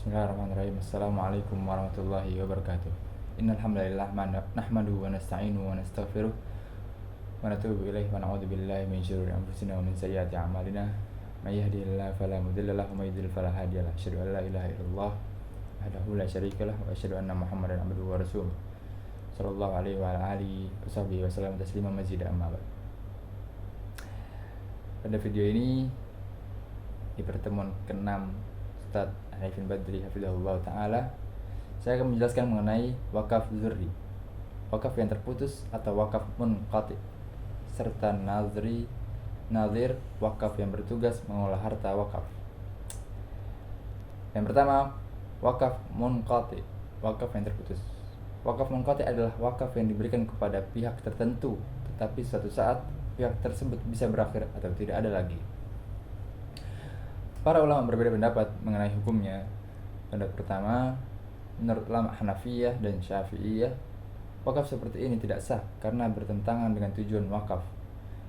Bismillahirrahmanirrahim. Assalamualaikum warahmatullahi wabarakatuh. Innal hamdalillah nahmaduhu wa nasta'inuhu wa nastaghfiruh wa natubu ilaihi wa na'udzu billahi min syururi anfusina wa min sayyiati a'malina. May yahdihillahu fala mudilla lahu wa may yudlil fala hadiya lahu. Asyhadu an la ilaha illallah wahdahu la syarika lahu wa asyhadu anna Muhammadan abduhu wa rasuluh. Sallallahu alaihi wa ala alihi washabbihi wa sallam tasliman mazida amma ba'd. Pada video ini di pertemuan ke-6 Ustaz Arifin Badri hafizahullah ta'ala, saya akan menjelaskan mengenai wakaf zurri, wakaf yang terputus atau wakaf munqati, serta nazir wakaf yang bertugas mengolah harta wakaf. Yang pertama, wakaf munqati, wakaf yang terputus. Wakaf munqati adalah wakaf yang diberikan kepada pihak tertentu, tetapi suatu saat pihak tersebut bisa berakhir atau tidak ada lagi. Para ulama berbeda pendapat mengenai hukumnya. Pendapat pertama, menurut ulama Hanafiyah dan Syafi'iyah, wakaf seperti ini tidak sah karena bertentangan dengan tujuan wakaf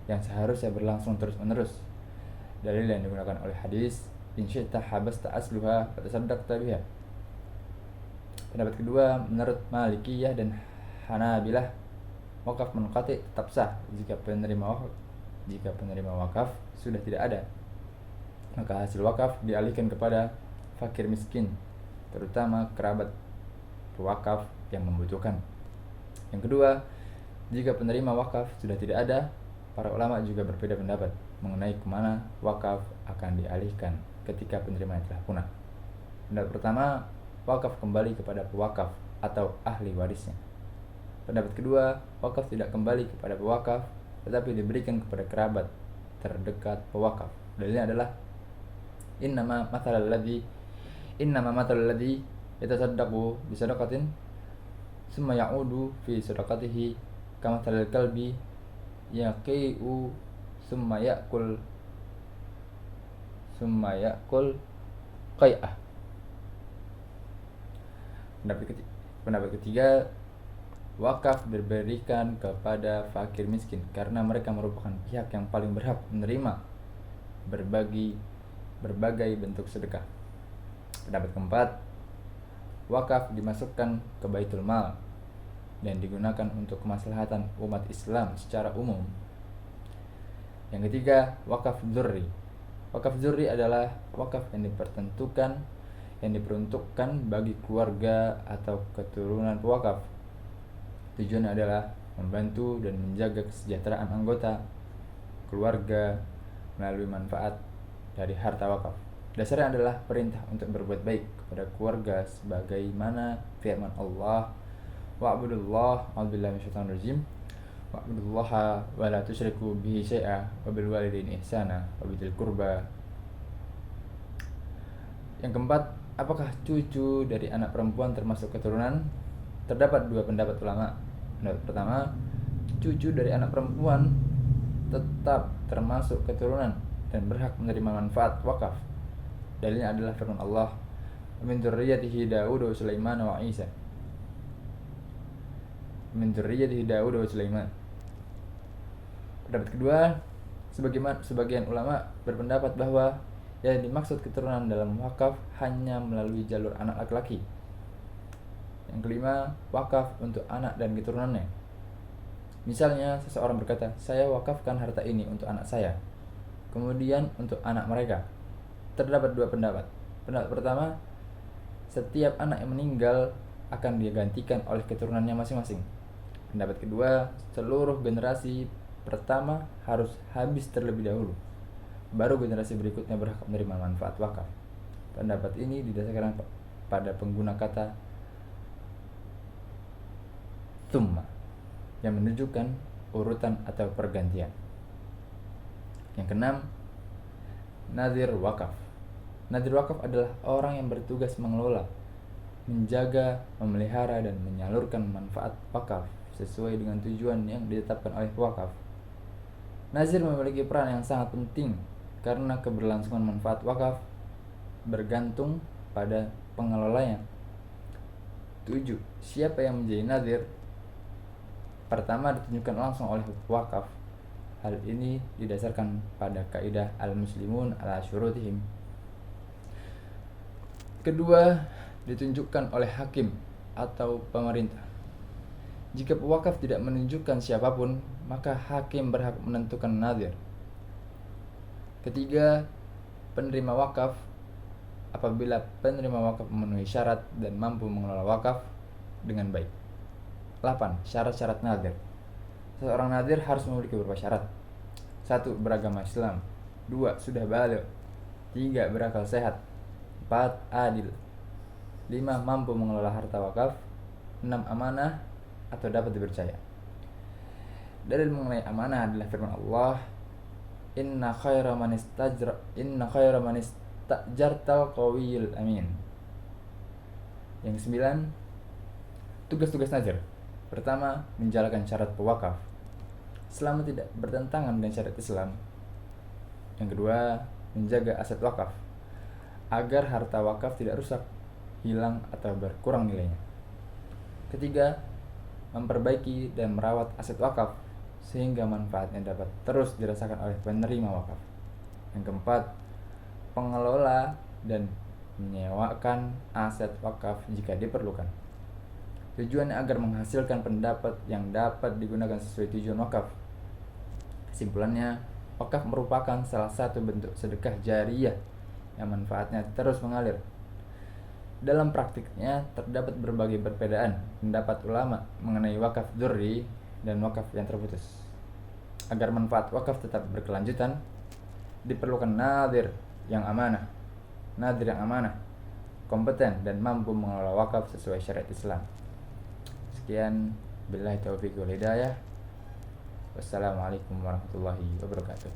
yang seharusnya berlangsung terus-menerus. Dalil yang digunakan oleh hadis, in syi'ta habasta asluha wa tasaddaqta biha. Pendapat kedua, menurut Malikiyah dan Hanabilah, wakaf munqati tetap sah jika penerima wakaf sudah tidak ada. Maka hasil wakaf dialihkan kepada fakir miskin, terutama kerabat pewakaf yang membutuhkan. Yang kedua, jika penerima wakaf sudah tidak ada, para ulama juga berbeda pendapat mengenai kemana wakaf akan dialihkan ketika penerimanya telah punah. Pendapat pertama, wakaf kembali kepada pewakaf atau ahli warisnya. Pendapat kedua, wakaf tidak kembali kepada pewakaf, tetapi diberikan kepada kerabat terdekat pewakaf. Dalilnya adalah innama mathalul ladzi yatasaddaqu bi sadaqatin summa ya'udu fi sadaqatihi kamathalil kalbi yaqi'u summa ya'kul qai'ah. Pendapat ketiga, wakaf diberikan kepada fakir miskin karena mereka merupakan pihak yang paling berhak menerima berbagai bentuk sedekah. Pendapat keempat, wakaf dimasukkan ke Baitul Mal dan digunakan untuk kemaslahatan umat Islam secara umum. Yang ketiga, wakaf dzurri. Wakaf dzurri adalah wakaf yang diperuntukkan bagi keluarga atau keturunan pewakaf. Tujuannya adalah membantu dan menjaga kesejahteraan anggota keluarga melalui manfaat dari harta wakaf. Dasarnya adalah perintah untuk berbuat baik kepada keluarga sebagaimana firman Allah, wa'budullah a'udzubillahi minasyaitonir rajim wa'budullaha wa la tusyriku bihi syai'a wa bil walidaini ihsana wa bidzil qurba. Yang keempat, apakah cucu dari anak perempuan termasuk keturunan? Terdapat dua pendapat ulama. Pendapat pertama, cucu dari anak perempuan tetap termasuk keturunan dan berhak menerima manfaat wakaf. Dalilnya adalah firman Allah, min dzurriyyatihi Daud wa Sulaiman wa Isa. Min dzurriyyatihi Daud wa Sulaiman. Pendapat kedua, sebagian ulama berpendapat bahwa yang dimaksud keturunan dalam wakaf hanya melalui jalur anak laki-laki. Yang kelima, wakaf untuk anak dan keturunannya. Misalnya seseorang berkata, saya wakafkan harta ini untuk anak saya, kemudian untuk anak mereka. Terdapat dua pendapat. Pendapat pertama, setiap anak yang meninggal akan digantikan oleh keturunannya masing-masing. Pendapat kedua, seluruh generasi pertama harus habis terlebih dahulu, baru generasi berikutnya berhak menerima manfaat wakaf. Pendapat ini didasarkan pada pengguna kata tsumma yang menunjukkan urutan atau pergantian. Yang keenam, nazir wakaf. Nazir wakaf adalah orang yang bertugas mengelola, menjaga, memelihara, dan menyalurkan manfaat wakaf sesuai dengan tujuan yang ditetapkan oleh wakaf. Nazir memiliki peran yang sangat penting karena keberlangsungan manfaat wakaf bergantung pada pengelolanya. 7. Siapa yang menjadi nazir? Pertama, ditunjukkan langsung oleh wakaf. Hal ini didasarkan pada kaidah al-muslimun ala syurutihim. Kedua, ditunjukkan oleh hakim atau pemerintah. Jika pewakaf tidak menunjukkan siapapun, maka hakim berhak menentukan nadhir. Ketiga, penerima wakaf apabila penerima wakaf memenuhi syarat dan mampu mengelola wakaf dengan baik. 8. Syarat-syarat nadhir. Seorang nadhir harus memiliki beberapa syarat. 1. Beragama Islam. 2. Sudah baligh. 3. Berakal sehat. 4. Adil. 5. Mampu mengelola harta wakaf. 6. Amanah atau dapat dipercaya. Dalil mengenai amanah adalah firman Allah, Inna khaira man istajartal qawiyul amin. Yang 9, tugas-tugas nadhir. Pertama, menjalankan syarat pewakaf selama tidak bertentangan dengan syariat Islam. Yang kedua, menjaga aset wakaf agar harta wakaf tidak rusak, hilang atau berkurang nilainya. Ketiga, memperbaiki dan merawat aset wakaf sehingga manfaatnya dapat terus dirasakan oleh penerima wakaf. Yang keempat, pengelola dan menyewakan aset wakaf jika diperlukan. Tujuannya agar menghasilkan pendapat yang dapat digunakan sesuai tujuan wakaf. Kesimpulannya, wakaf merupakan salah satu bentuk sedekah jariyah yang manfaatnya terus mengalir. Dalam praktiknya terdapat berbagai perbedaan pendapat ulama mengenai wakaf dzurri dan wakaf yang terputus. Agar manfaat wakaf tetap berkelanjutan, diperlukan nadhir yang amanah, kompeten dan mampu mengelola wakaf sesuai syariat Islam. Sekian, billahi taufiq wal hidayah. Wassalamualaikum warahmatullahi wabarakatuh.